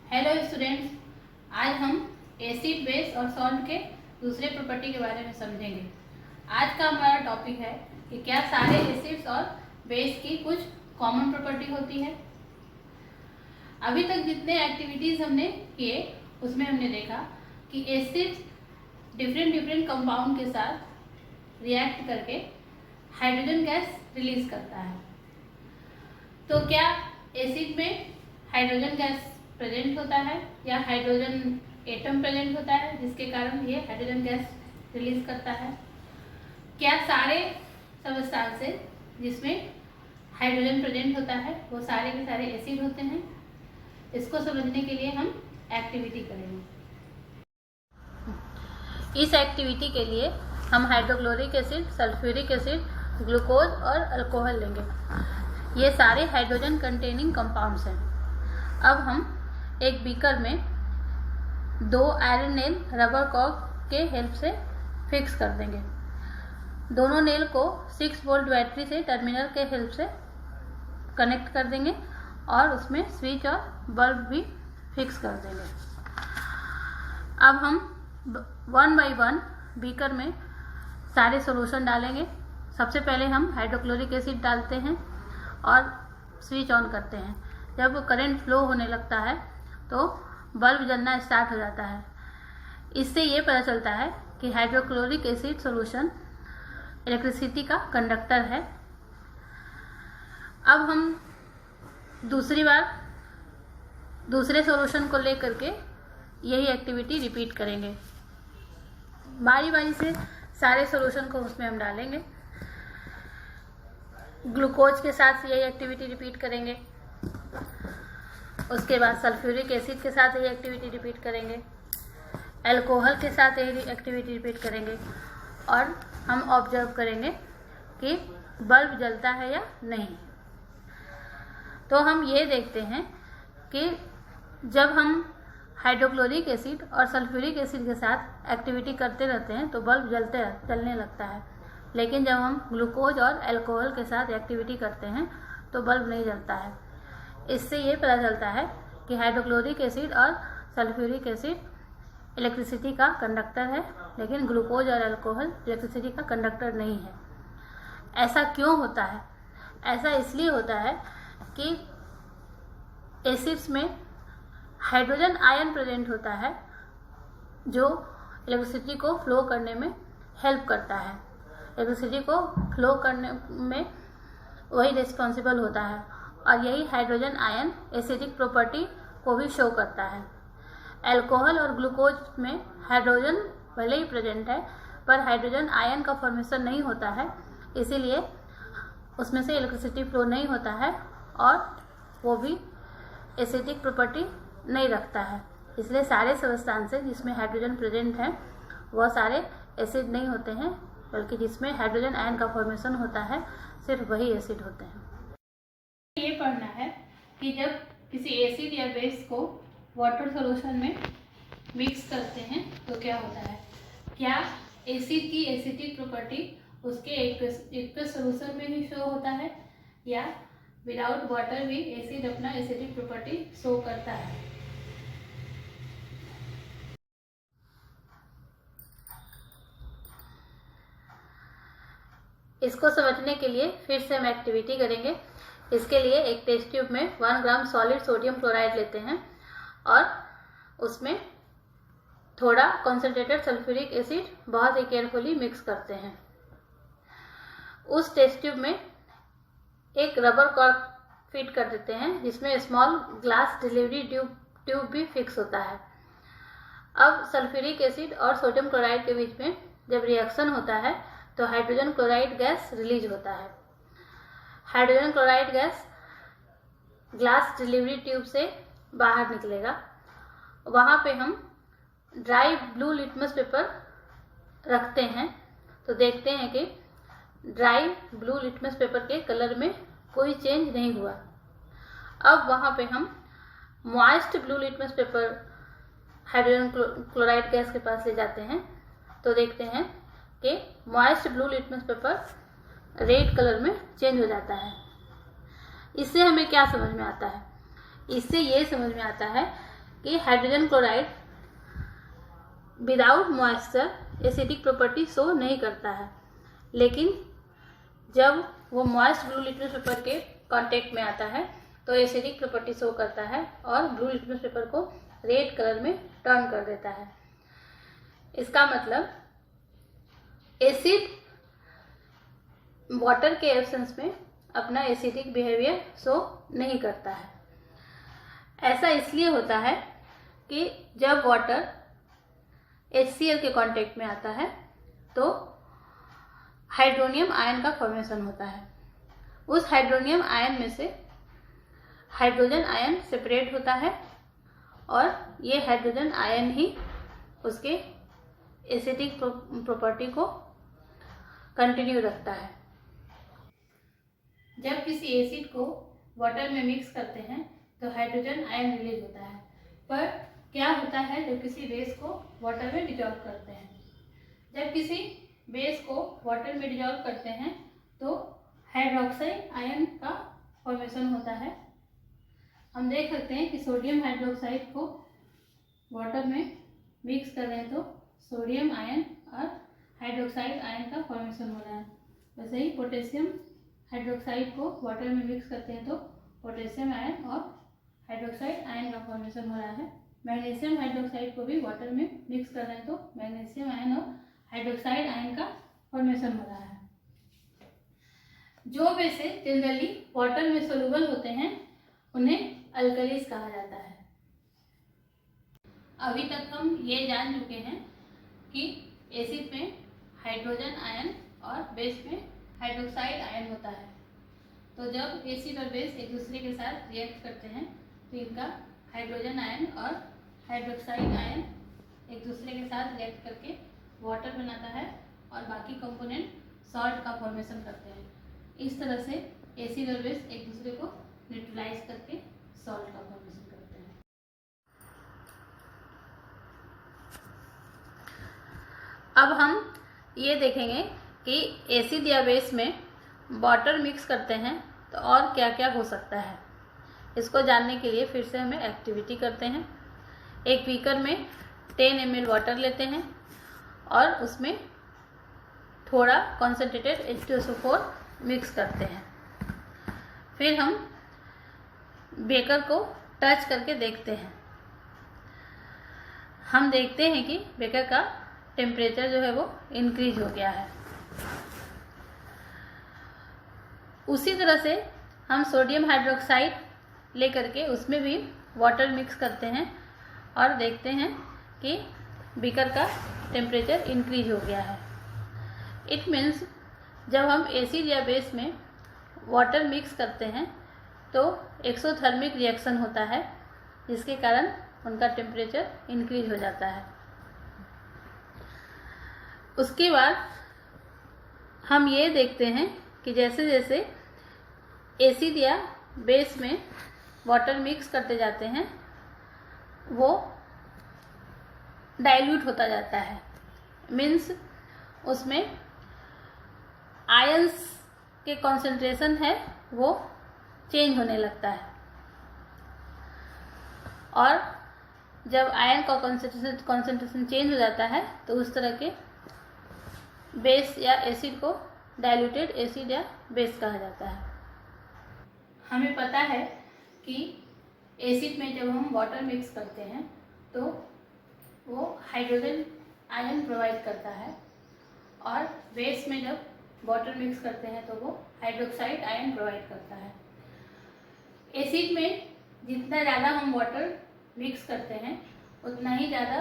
Hello students, आज हम acid base और सॉल्ट के दूसरे प्रॉपर्टी के बारे में समझेंगे। आज का हमारा टॉपिक है कि क्या सारे एसिड्स और बेस की कुछ कॉमन प्रॉपर्टी होती है। अभी तक जितने एक्टिविटीज़ हमने किए उसमें हमने देखा कि एसिड्स डिफरेंट कंपाउंड के साथ रिएक्ट करके हाइड्रोजन गैस रिलीज करता है। तो क्या एसिड में हाइड्रोजन गैस प्रेजेंट होता है या हाइड्रोजन एटम प्रेजेंट होता है जिसके कारण ये हाइड्रोजन गैस रिलीज करता है? क्या सारे सब्सटेंसेस जिसमें हाइड्रोजन प्रेजेंट होता है वो सारे के सारे एसिड होते हैं? इसको समझने के लिए हम एक्टिविटी करेंगे। इस एक्टिविटी के लिए हम hydrochloric acid, sulphuric acid, glucose और अल्कोहल लेंगे। ये सारे हाइड्रोजन कंटेनिंग कंपाउंड्स हैं। अब हम एक बीकर में 2 आयरन नेल रबर कॉर्क के हेल्प से फिक्स कर देंगे। दोनों नेल को 6 वोल्ट बैटरी से टर्मिनल के हेल्प से कनेक्ट कर देंगे और उसमें स्विच और बल्ब भी फिक्स कर देंगे। अब हम 1 बाय 1 बीकर में सारे सॉल्यूशन डालेंगे। सबसे पहले हम हाइड्रोक्लोरिक एसिड डालते हैं और स्विच ऑन करते हैं। जब करंट फ्लो होने लगता है तो बल्ब जलना स्टार्ट हो जाता है। इससे ये पता चलता है कि हाइड्रोक्लोरिक एसिड सॉल्यूशन इलेक्ट्रिसिटी का कंडक्टर है। अब हम दूसरी बार दूसरे सॉल्यूशन को लेकर के यही एक्टिविटी रिपीट करेंगे। बारी बारी से सारे सॉल्यूशन को उसमें हम डालेंगे। ग्लूकोज के साथ यही एक्टिविटी रिपीट करेंगे। उसके बाद सल्फ्यूरिक एसिड के साथ यही एक्टिविटी रिपीट करेंगे। अल्कोहल के साथ यही एक्टिविटी रिपीट करेंगे और हम ऑब्जर्व करेंगे कि बल्ब जलता है या नहीं। तो हम ये देखते हैं कि जब हम हाइड्रोक्लोरिक एसिड और सल्फ्यूरिक एसिड के साथ एक्टिविटी करते रहते हैं तो बल्ब जलने लगता है, लेकिन जब हम ग्लूकोज और अल्कोहल के साथ एक्टिविटी करते हैं तो बल्ब नहीं जलता है। इससे ये पता चलता है कि हाइड्रोक्लोरिक एसिड और सल्फ्यूरिक एसिड इलेक्ट्रिसिटी का कंडक्टर है, लेकिन ग्लूकोज और अल्कोहल इलेक्ट्रिसिटी का कंडक्टर नहीं है। ऐसा क्यों होता है? ऐसा इसलिए होता है कि एसिड्स में हाइड्रोजन आयन प्रेजेंट होता है जो इलेक्ट्रिसिटी को फ्लो करने में हेल्प करता है। इलेक्ट्रिसिटी को फ्लो करने में वही रिस्पॉन्सिबल होता है और यही हाइड्रोजन आयन एसिडिक प्रॉपर्टी को भी शो करता है। अल्कोहल और ग्लूकोज में हाइड्रोजन भले ही प्रेजेंट है पर हाइड्रोजन आयन का फॉर्मेशन नहीं होता है, इसीलिए उसमें से इलेक्ट्रिसिटी फ्लो नहीं होता है और वो भी एसिडिक प्रॉपर्टी नहीं रखता है। इसलिए सारे सब्सटेंसेस जिसमें हाइड्रोजन प्रेजेंट है वह सारे एसिड नहीं होते हैं, बल्कि जिसमें हाइड्रोजन आयन का फॉर्मेशन होता है सिर्फ वही एसिड होते हैं। ये पढ़ना है कि जब किसी एसिड या बेस को वाटर सॉल्यूशन में मिक्स करते हैं तो क्या होता है। क्या एसिड की एसिडिक प्रॉपर्टी उसके एक सॉल्यूशन में ही शो होता है या विदाउट वाटर भी एसिड अपना एसिडिक प्रॉपर्टी शो करता है? इसको समझने के लिए फिर से हम एक्टिविटी करेंगे। इसके लिए एक टेस्ट ट्यूब में 1 ग्राम सॉलिड सोडियम क्लोराइड लेते हैं और उसमें थोड़ा कॉन्सेंट्रेटेड सल्फ्यूरिक एसिड बहुत ही केयरफुली मिक्स करते हैं। उस टेस्ट ट्यूब में एक रबर कॉर्क फिट कर देते हैं जिसमें स्मॉल ग्लास डिलीवरी ट्यूब भी फिक्स होता है। अब सल्फ्यूरिक एसिड और सोडियम क्लोराइड के बीच में जब रिएक्शन होता है तो हाइड्रोजन क्लोराइड गैस रिलीज होता है। Hydrogen chloride gas glass delivery tube से बाहर निकलेगा। वहाँ पे हम ड्राई ब्लू लिटमस पेपर रखते हैं तो देखते हैं कि ड्राई ब्लू लिटमस पेपर के कलर में कोई चेंज नहीं हुआ। अब वहाँ पे हम moist blue litmus paper hydrogen chloride gas के पास ले जाते हैं तो देखते हैं कि moist blue litmus paper red colour में चेंज हो जाता है। इससे हमें क्या समझ में आता है? इससे ये समझ में आता है कि hydrogen chloride without moisture acidic property show नहीं करता है, लेकिन जब वो मॉइस्ट ब्लू लिटमस पेपर के कांटेक्ट में आता है तो एसिडिक प्रॉपर्टी शो करता है और ब्लू लिटमस पेपर को रेड कलर में टर्न कर देता है। इसका मतलब एसिड वाटर के एब्सेंस में अपना एसिडिक बिहेवियर शो नहीं करता है। ऐसा इसलिए होता है कि जब वाटर HCl के कांटेक्ट में आता है तो हाइड्रोनियम आयन का फॉर्मेशन होता है। उस हाइड्रोनियम आयन में से हाइड्रोजन आयन सेपरेट होता है और ये हाइड्रोजन आयन ही उसके एसिडिक प्रॉपर्टी को कंटिन्यू रखता है। जब किसी एसिड को वाटर में मिक्स करते हैं तो हाइड्रोजन आयन रिलीज होता है, पर क्या होता है जब किसी बेस को वाटर में डिजॉल्व करते हैं? जब किसी बेस को वाटर में डिजॉल्व करते हैं तो हाइड्रोक्साइड आयन का फॉर्मेशन होता है। हम देख सकते हैं कि सोडियम हाइड्रोक्साइड को वाटर में मिक्स कर रहे हैं तो सोडियम आयन और हाइड्रोक्साइड आयन का फॉर्मेशन हो रहा है। वैसे ही पोटेशियम हाइड्रोक्साइड को वाटर में मिक्स करते हैं तो पोटेशियम आयन और हाइड्रोक्साइड आयन का फॉर्मेशन हो रहा है। मैग्नीशियम हाइड्रोक्साइड को भी वाटर में मिक्स कर रहे हैं तो मैग्नीशियम आयन और हाइड्रोक्साइड आयन का फॉर्मेशन हो रहा है। जो बेसेस जनरली वाटर में सोलुबल होते हैं उन्हें अल्कलीज कहा जाता है। अभी तक हम ये जान चुके हैं कि एसिड में हाइड्रोजन आयन और बेस में हाइड्रोक्साइड आयन होता है। तो जब एसिड और बेस एक दूसरे के साथ रिएक्ट करते हैं तो इनका हाइड्रोजन आयन और हाइड्रोक्साइड आयन एक दूसरे के साथ रिएक्ट करके वाटर बनाता है और बाकी कंपोनेंट सॉल्ट का फॉर्मेशन करते हैं। इस तरह से एसिड और बेस एक दूसरे को न्यूट्रलाइज करके सॉल्ट का फॉर्मेशन करते हैं। अब हम ये देखेंगे कि एसिड या बेस में वाटर मिक्स करते हैं तो और क्या क्या हो सकता है। इसको जानने के लिए फिर से हमें एक्टिविटी करते हैं। एक बीकर में 10 ml वाटर लेते हैं और उसमें थोड़ा कॉन्सेंट्रेटेड H2SO4 मिक्स करते हैं। फिर हम बेकर को टच करके देखते हैं। हम देखते हैं कि बेकर का टेम्परेचर जो है वो इंक्रीज हो गया है। उसी तरह से हम सोडियम हाइड्रोक्साइड लेकर के उसमें भी वाटर मिक्स करते हैं और देखते हैं कि बीकर का टेम्परेचर इंक्रीज हो गया है। इट मीन्स जब हम एसिड या बेस में वाटर मिक्स करते हैं तो एक्सोथर्मिक रिएक्शन होता है, जिसके कारण उनका टेम्परेचर इंक्रीज हो जाता है। उसके बाद हम ये देखते हैं कि जैसे जैसे एसिड या बेस में वाटर मिक्स करते जाते हैं वो डाइल्यूट होता जाता है। मीन्स उसमें आयंस के कॉन्सेंट्रेशन है वो चेंज होने लगता है और जब आयन का कॉन्सेंट्रेशन चेंज हो जाता है तो उस तरह के बेस या एसिड को डाइल्यूटेड एसिड या बेस कहा जाता है। हमें पता है कि एसिड में जब हम वाटर मिक्स करते हैं तो वो हाइड्रोजन आयन प्रोवाइड करता है और बेस में जब वाटर मिक्स करते हैं तो वो हाइड्रोक्साइड आयन प्रोवाइड करता है। एसिड में जितना ज़्यादा हम वाटर मिक्स करते हैं उतना ही ज़्यादा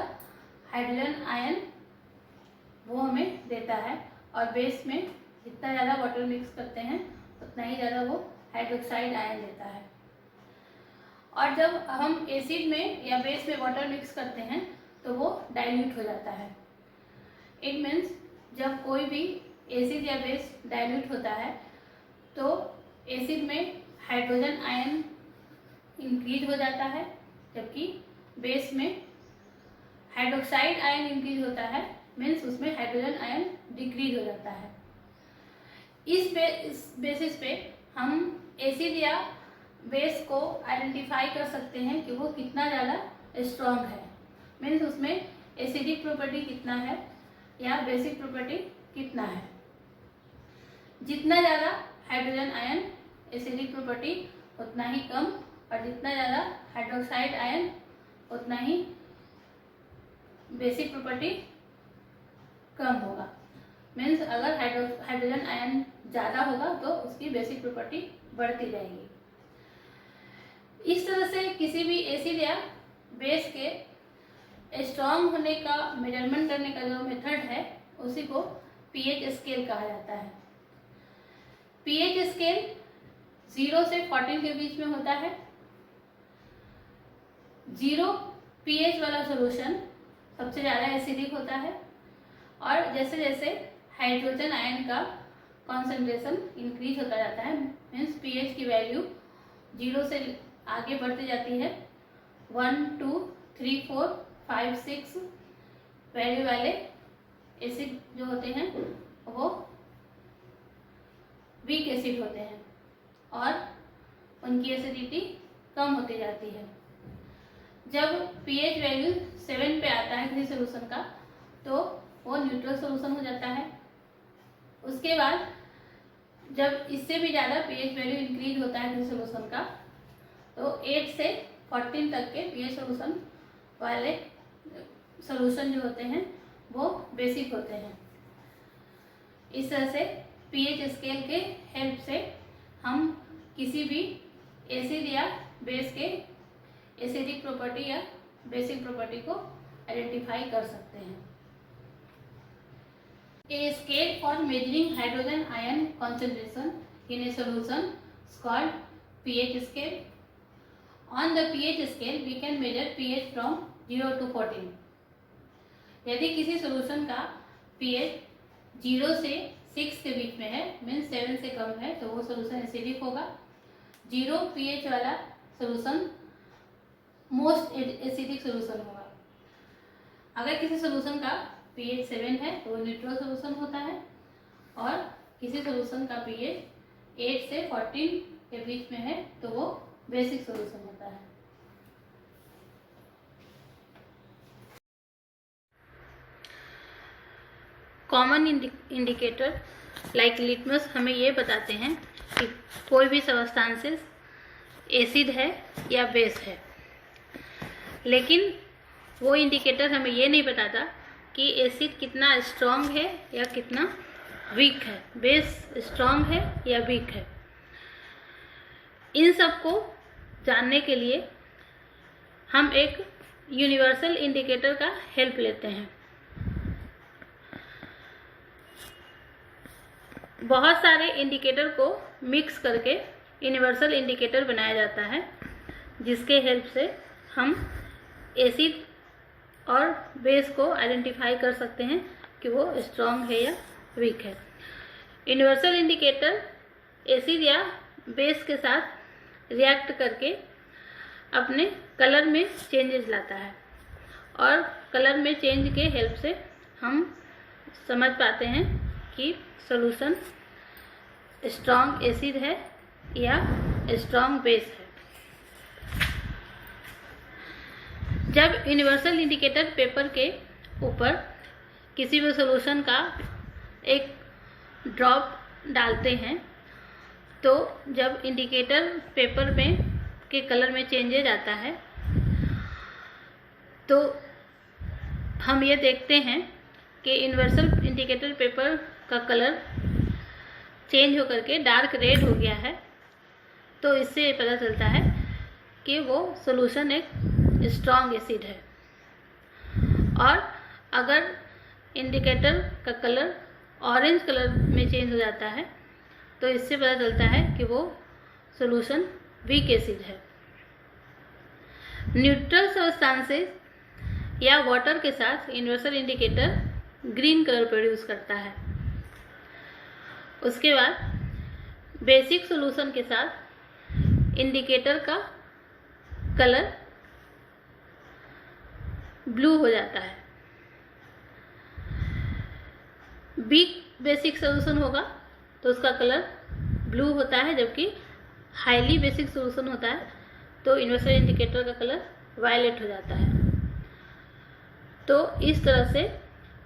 हाइड्रोजन आयन वो हमें देता है और बेस में जितना ज़्यादा वाटर मिक्स करते हैं उतना ही ज़्यादा वो हाइड्रोक्साइड आयन देता है। और जब हम एसिड में या बेस में वाटर मिक्स करते हैं तो वो डाइल्यूट हो जाता है। इट मीन्स जब कोई भी एसिड या बेस डाइल्यूट होता है तो एसिड में हाइड्रोजन आयन इंक्रीज हो जाता है, जबकि बेस में हाइड्रोक्साइड आयन इंक्रीज होता है। मीन्स उसमें हाइड्रोजन आयन डिक्रीज हो जाता है। इस बेसिस पे हम एसिड या बेस को आइडेंटिफाई कर सकते हैं कि वो कितना ज़्यादा स्ट्रॉन्ग है, मीन्स उसमें एसिडिक प्रॉपर्टी कितना है या बेसिक प्रॉपर्टी कितना है। जितना ज़्यादा हाइड्रोजन आयन एसिडिक प्रॉपर्टी उतना ही कम, और जितना ज़्यादा हाइड्रोक्साइड आयन उतना ही बेसिक प्रॉपर्टी कम होगा। मीन्स अगर हाइड्रोजन आयन ज़्यादा होगा तो उसकी बेसिक प्रॉपर्टी बढ़ती जाएगी। इस तरह से किसी भी एसिड या बेस के स्ट्रॉन्ग होने का मेजरमेंट करने का जो मेथड है उसी को पीएच स्केल कहा जाता है। पीएच स्केल 0 से 14 के बीच में होता है। 0 पीएच वाला सॉल्यूशन सबसे ज़्यादा एसिडिक होता है, और जैसे जैसे हाइड्रोजन आयन का कॉन्सेंट्रेशन इंक्रीज होता जाता है, मीन्स पीएच की वैल्यू 0 से आगे बढ़ती जाती है। 1, 2, 3, 4, 5, 6 वैल्यू वाले एसिड जो होते हैं वो वीक एसिड होते हैं और उनकी एसिडिटी कम होती जाती है। जब पीएच वैल्यू 7 पे आता है किसी सॉल्यूशन का तो वो न्यूट्रल सॉल्यूशन हो जाता है। उसके बाद जब इससे भी ज़्यादा पीएच वैल्यू इंक्रीज होता है किसी सॉल्यूशन का तो 8 से 14 तक के पीएच सॉल्यूशन वाले सॉल्यूशन जो होते हैं वो बेसिक होते हैं। इस तरह से पीएच स्केल के हेल्प से हम किसी भी एसिड या बेस के एसिडिक प्रॉपर्टी या बेसिक प्रॉपर्टी को आइडेंटिफाई कर सकते हैं। A scale for measuring hydrogen ion concentration in a solution is called pH scale. On the pH scale, we can measure pH from 0 to 14. यदि किसी solution का pH 0 से 6 के बीच में है, मीन्स 7 से कम है, तो वो सॉल्यूशन एसिडिक होगा। 0 pH वाला सॉल्यूशन मोस्ट एसिडिक सॉल्यूशन होगा। अगर किसी सॉल्यूशन का pH 7 है तो वो न्यूट्रल सॉल्यूशन होता है, और किसी सॉल्यूशन का pH 8 से 14 के बीच में है तो वो बेसिक सॉल्यूशन होता है। कॉमन इंडिकेटर लाइक लिटमस हमें ये बताते हैं कि कोई भी सबस्टांसेस एसिड है या बेस है, लेकिन वो इंडिकेटर हमें ये नहीं बताता कि एसिड कितना स्ट्रॉन्ग है या कितना वीक है, बेस स्ट्रॉन्ग है या वीक है। इन सब को जानने के लिए हम एक यूनिवर्सल इंडिकेटर का हेल्प लेते हैं। बहुत सारे इंडिकेटर को मिक्स करके यूनिवर्सल इंडिकेटर बनाया जाता है, जिसके हेल्प से हम एसिड और बेस को आइडेंटिफाई कर सकते हैं कि वो स्ट्रॉन्ग है या वीक है। यूनिवर्सल इंडिकेटर एसिड या बेस के साथ रिएक्ट करके अपने कलर में चेंजेस लाता है, और कलर में चेंज के हेल्प से हम समझ पाते हैं कि सॉल्यूशन स्ट्रॉन्ग एसिड है या स्ट्रॉन्ग बेस है। जब यूनिवर्सल इंडिकेटर पेपर के ऊपर किसी भी सॉल्यूशन का एक ड्रॉप डालते हैं तो जब इंडिकेटर पेपर में के कलर में चेंजेज आता है तो हम ये देखते हैं कि यूनिवर्सल इंडिकेटर पेपर का कलर चेंज होकर के डार्क रेड हो गया है। तो इससे पता चलता है कि वो सॉल्यूशन एक स्ट्रॉन्ग एसिड है। और अगर इंडिकेटर का कलर ऑरेंज कलर में चेंज हो जाता है तो इससे पता चलता है कि वो सॉल्यूशन वीक एसिड है। न्यूट्रल सब्सटेंसेस या वाटर के साथ universal indicator green colour produce करता है। उसके बाद बेसिक सॉल्यूशन के साथ इंडिकेटर का कलर ब्लू हो जाता है। वीक बेसिक सॉल्यूशन होगा तो उसका कलर ब्लू होता है, जबकि हाईली बेसिक सॉल्यूशन होता है तो यूनिवर्सल इंडिकेटर का कलर वायलेट हो जाता है। तो इस तरह से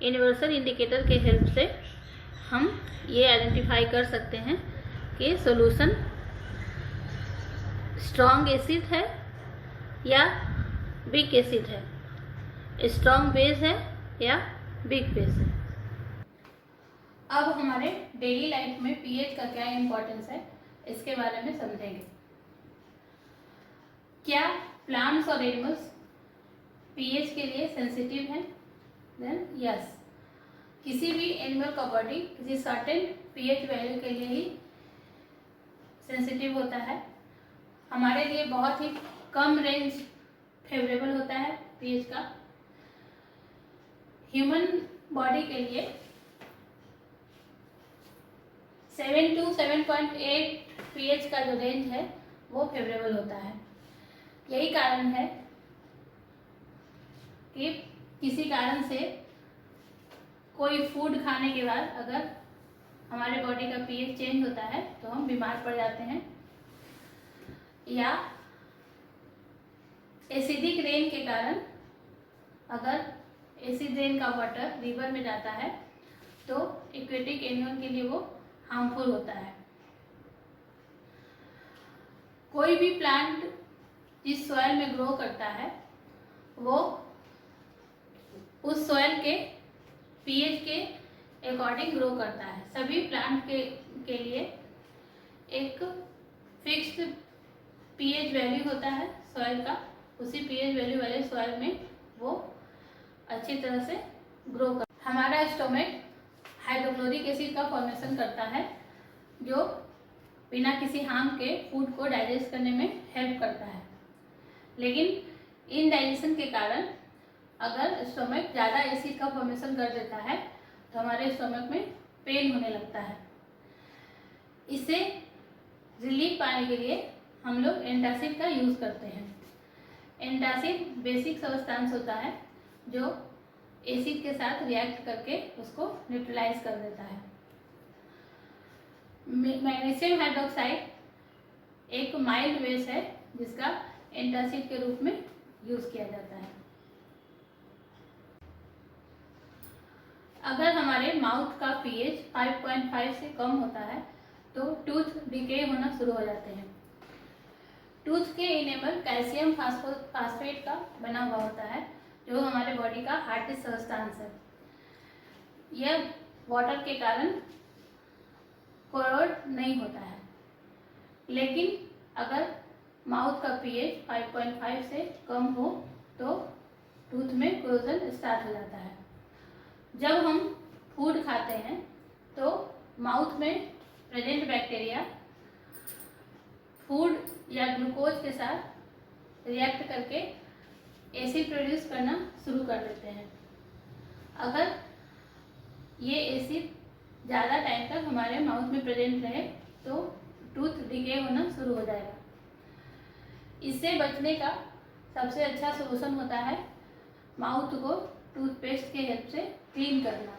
यूनिवर्सल इंडिकेटर के हेल्प से हम ये आइडेंटिफाई कर सकते हैं कि सॉल्यूशन स्ट्रॉन्ग एसिड है या वीक एसिड है, स्ट्रॉन्ग बेस है या वीक बेस है। अब हमारे डेली लाइफ में पीएच का क्या इम्पोर्टेंस है इसके बारे में समझेंगे। क्या प्लांट्स और एनिमल्स पीएच के लिए सेंसिटिव हैं? देन यस, किसी भी एनिमल का बॉडी किसी सर्टेन पीएच वैल्यू के लिए ही सेंसिटिव होता है। हमारे लिए बहुत ही कम रेंज फेवरेबल होता है पीएच का। ह्यूमन बॉडी के लिए 7 to 7.8 पीएच का जो रेंज है वो फेवरेबल होता है। यही कारण है कि किसी कारण से कोई फूड खाने के बाद अगर हमारे बॉडी का पीएच चेंज होता है तो हम बीमार पड़ जाते हैं, या एसिडिक रेन के कारण अगर एसिड रेन का वाटर रिवर में जाता है तो एक्वेटिक एनिमल के लिए वो हार्मफुल होता है। कोई भी प्लांट जिस सॉइल में ग्रो करता है वो उस सॉइल के पीएच के अकॉर्डिंग ग्रो करता है। सभी प्लांट के लिए एक फिक्स्ड पीएच वैल्यू होता है सॉइल का। उसी पीएच वैल्यू वाले सॉइल में वो अच्छी तरह से ग्रो कर। हमारा स्टोमक हाइड्रोक्लोरिक एसिड का फॉर्मेशन करता है जो बिना किसी हार्म के फूड को डाइजेस्ट करने में हेल्प करता है। लेकिन इनडाइजेशन के कारण अगर स्टोमक ज़्यादा एसिड का फॉर्मेशन कर देता है तो हमारे स्टोमक में पेन होने लगता है। इससे रिलीफ पाने के लिए हम लोग एंटासिड का यूज़ करते हैं। एंटासिड बेसिक सब्सटेंस होता है जो एसिड के साथ रिएक्ट करके उसको न्यूट्रलाइज कर देता है। मैग्नीशियम हाइड्रोक्साइड एक माइल्ड बेस है जिसका एंटासिड के रूप में यूज़ किया जाता है। अगर हमारे माउथ का पीएच 5.5 से कम होता है तो टूथ डिके होना शुरू हो जाते हैं। टूथ के इनेमल कैल्शियम फास्फेट का बना हुआ होता है जो हमारे बॉडी का हार्डेस्ट सब्सटेंस है। यह वाटर के कारण कोरोड नहीं होता है। लेकिन अगर माउथ का पीएच 5.5 से कम हो तो टूथ में कोरोजन स्टार्ट हो जाता है। जब हम फूड खाते हैं तो माउथ में प्रेजेंट बैक्टीरिया फूड या ग्लूकोज के साथ रिएक्ट करके एसिड प्रोड्यूस करना शुरू कर देते हैं। अगर ये एसिड ज़्यादा टाइम तक हमारे माउथ में प्रेजेंट रहे तो टूथ डिके होना शुरू हो जाएगा। इससे बचने का सबसे अच्छा सोल्यूशन होता है माउथ को टूथपेस्ट के हेल्प से क्लीन करना।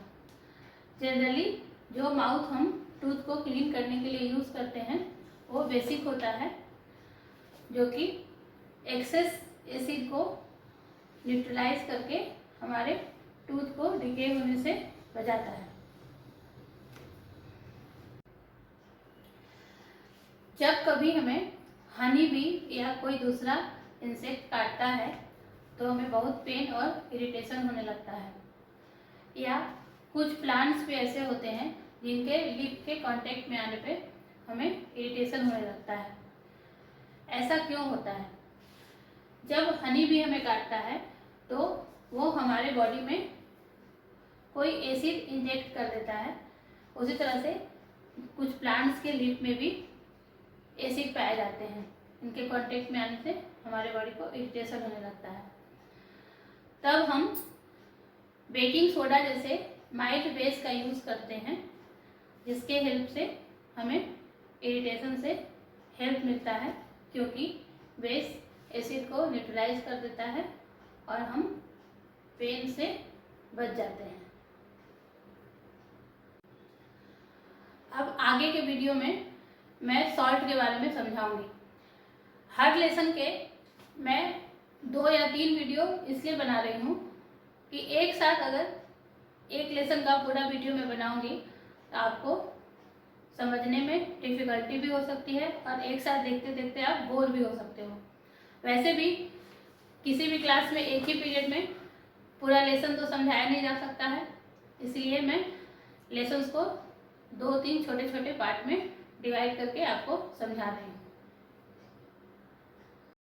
जनरली जो माउथ हम टूथ को क्लीन करने के लिए यूज़ करते हैं वो बेसिक होता है जो कि एक्सेस एसिड को न्यूट्रलाइज करके हमारे टूथ को डिके होने से बचाता है। जब कभी हमें हनी बी या कोई दूसरा इंसेक्ट काटता है तो हमें बहुत पेन और इरिटेशन होने लगता है, या कुछ प्लांट्स भी ऐसे होते हैं जिनके लिप के कांटेक्ट में आने पे हमें इरिटेशन होने लगता है। ऐसा क्यों होता है? जब हनी बी हमें काटता है तो वो हमारे बॉडी में कोई एसिड इंजेक्ट कर देता है। उसी तरह से कुछ प्लांट्स के लिप में भी एसिड पाए जाते हैं। इनके कांटेक्ट में आने से हमारे बॉडी को इरिटेशन होने लगता है। तब हम बेकिंग सोडा जैसे माइल्ड बेस का यूज़ करते हैं जिसके हेल्प से हमें इरिटेशन से हेल्प मिलता है, क्योंकि बेस एसिड को न्यूट्रलाइज कर देता है और हम पेन से बच जाते हैं। अब आगे के वीडियो में मैं सॉल्ट के बारे में समझाऊंगी। हर लेसन के मैं 2 या 3 वीडियो इसलिए बना रही हूँ कि एक साथ अगर एक लेसन का पूरा वीडियो मैं बनाऊंगी तो आपको समझने में डिफ़िकल्टी भी हो सकती है और एक साथ देखते देखते आप बोर भी हो सकते हो। वैसे भी किसी भी क्लास में एक ही पीरियड में पूरा लेसन तो समझाया नहीं जा सकता है, इसलिए मैं लेसन्स को 2-3 छोटे छोटे पार्ट में डिवाइड करके आपको समझा रही हूँ।